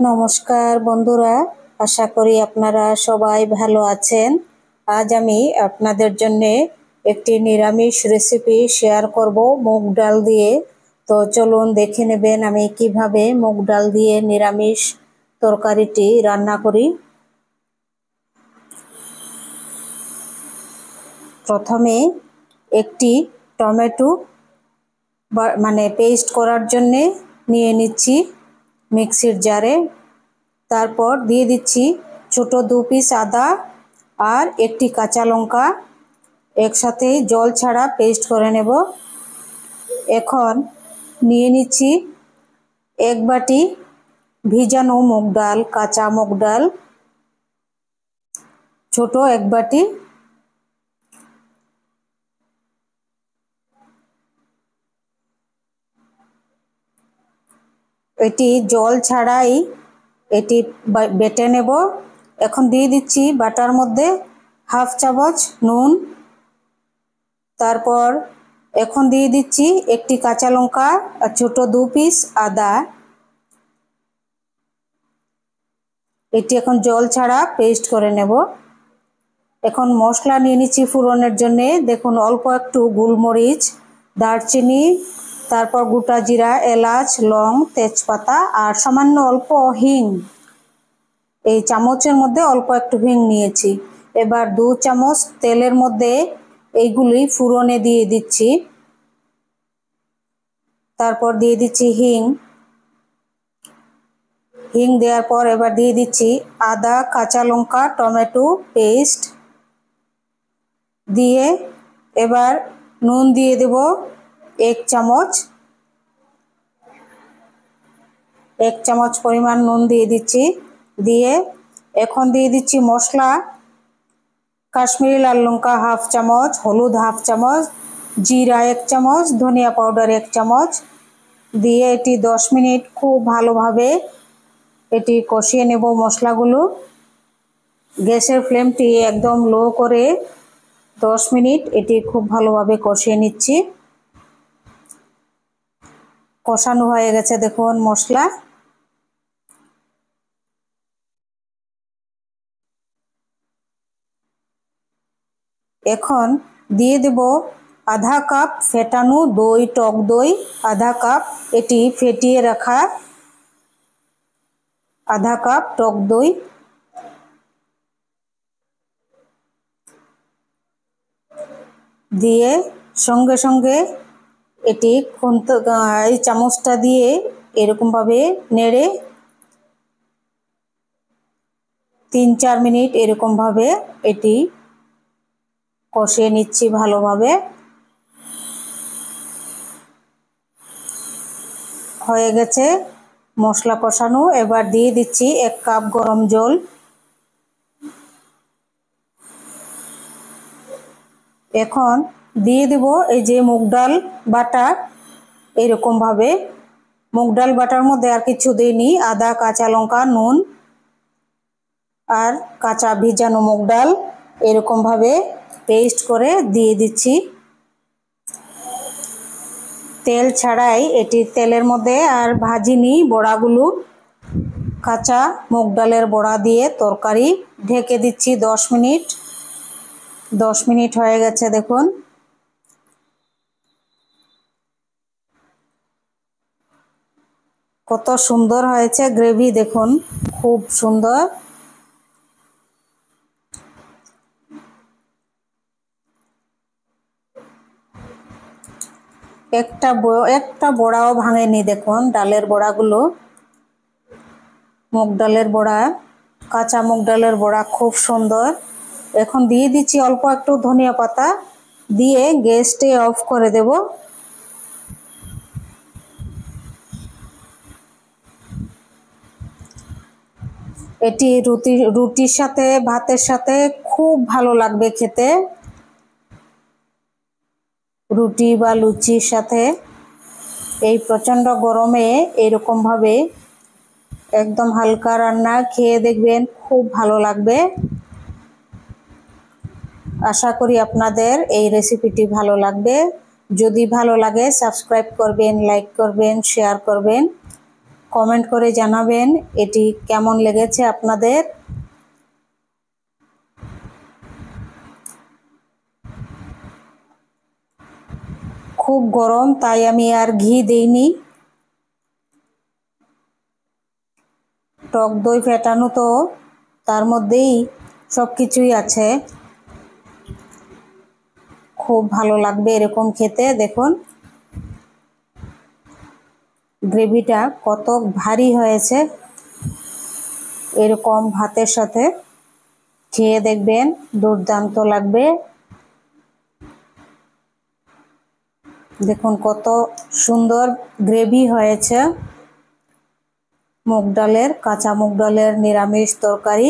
নমস্কার বন্ধুরা, আশা করি আপনারা সবাই ভালো আছেন। আজ আমি আপনাদের জন্য একটি নিরামিষ রেসিপি শেয়ার করব মুগ ডাল দিয়ে। তো চলুন দেখে নেবেন আমি কিভাবে মুগ ডাল দিয়ে নিরামিষ তরকারিটি রান্না করি। প্রথমে একটি টমেটো পেস্ট করার জন্য নিয়ে নিচ্ছি মিক্সির জারে। তারপর দিয়ে দিচ্ছি ছোট 2 পিস আদা আর একটি কাঁচা লঙ্কা, একসাথে জল ছাড়া পেস্ট করে নেব। এখন নিয়ে নিচ্ছি 1 বাটি ভিজানো মুগ ডাল, কাঁচা মুগ ডাল ছোট 1 বাটি। এটি জল ছাড়াই এটি বেটে নেব। এখন দিয়ে দিচ্ছি বাটার মধ্যে 1/2 চামচ নুন। তারপর এখন দিয়ে দিচ্ছি একটি কাঁচা লঙ্কা আর ছোট 2 পিস আদা। এটি এখন জল ছাড়া পেস্ট করে নেব। এখন মশলা নিয়ে নিচ্ছি ফোড়নের জন্য। দেখুন অল্প একটু গোলমরিচ, দারচিনি, তারপর গোটা জিরা, এলাচ, লং, তেজপাতা আর সামান্য অল্প হিং। এই চামচের মধ্যে অল্প একটু হিং নিয়েছি। এবার 2 চামচ তেলের মধ্যে এইগুলি ফোড়নে দিয়ে দিচ্ছি। তারপর দিয়ে দিচ্ছি হিং দেওয়ার পর এবার দিয়ে দিচ্ছি আদা, কাঁচা লঙ্কা, টমেটো পেস্ট দিয়ে এবার নুন দিয়ে দেব 1 চামচ। 1 চামচ পরিমাণ নুন দিয়ে দিচ্ছি। দিয়ে এখন দিয়ে দিচ্ছি মশলা, কাশ্মীরি লাল লঙ্কা 1/2 চামচ, হলুদ 1/2 চামচ, জিরা 1 চামচ, ধনিয়া পাউডার 1 চামচ দিয়ে এটি 10 মিনিট খুব ভালোভাবে এটি কষিয়ে নেব মশলাগুলো। গ্যাসের ফ্লেমটি একদম লো করে 10 মিনিট এটি খুব ভালোভাবে কষিয়ে নিচ্ছি। কষানো হয়ে গেছে দেখুন মশলা। এখন দিয়ে দেব আধা কাপ ফেটানো দই, টক দই আধা কাপ, এটি ফেটিয়ে রাখা আধা কাপ টক দই। দিয়ে সঙ্গে সঙ্গে এটি এই চামচটা দিয়ে এরকমভাবে নেড়ে 3-4 মিনিট এরকমভাবে এটি কষিয়ে নিচ্ছি ভালোভাবে। হয়ে গেছে মশলা কষানো। এবার দিয়ে দিচ্ছি 1 কাপ গরম জল। এখন দিয়ে দেব এই যে মুগ ডাল বাটা। এরকমভাবে মুগ ডাল বাটার মধ্যে আর কিছু দিইনি, আদা, কাঁচা লঙ্কা, নুন আর কাঁচা ভিজানো মুগ ডাল এরকমভাবে পেস্ট করে দিয়ে দিচ্ছি। তেল ছাড়াই এটি তেলের মধ্যে আর ভাজিনি বড়াগুলো। কাঁচা মুগ ডালের বড়া দিয়ে তরকারি ঢেকে দিচ্ছি 10 মিনিট। 10 মিনিট হয়ে গেছে দেখুন। কত সুন্দর হয়েছে গ্রেভি, দেখুন খুব সুন্দর। একটা বড়াও ভাঙেনি দেখুন ডালের বড়াগুলো। মুগ ডালের বড়া, কাঁচা মুগ ডালের বড়া খুব সুন্দর। এখন দিয়ে দিচ্ছি অল্প একটু ধনিয়া পাতা দিয়ে গ্যাসটি অফ করে দেব। এটি রুটির সাথে, ভাতের সাথে খুব ভালো লাগবে খেতে। রুটি বা লুচির সাথে এই প্রচণ্ড গরমে এরকমভাবে একদম হালকা রান্না খেয়ে দেখবেন, খুব ভালো লাগবে। আশা করি আপনাদের এই রেসিপিটি ভালো লাগবে। যদি ভালো লাগে সাবস্ক্রাইব করবেন, লাইক করবেন, শেয়ার করবেন। কমেন্ট করে জানাবেন এটি কেমন লেগেছে আপনাদের। খুব গরম তাই আমি আর ঘি দেইনি। টক দই ফেটানো তো তার মধ্যেই সব কিছুই আছে। খুব ভালো লাগবে এরকম খেতে। দেখুন গ্রেভিটা কত ভারী হয়েছে। এরকম ভাতের সাথে খেয়ে দেখবেন, দুর্দান্ত লাগবে। দেখুন কত সুন্দর গ্রেভি হয়েছে। মুগ ডালের, কাঁচা মুগ ডালের নিরামিষ তরকারি।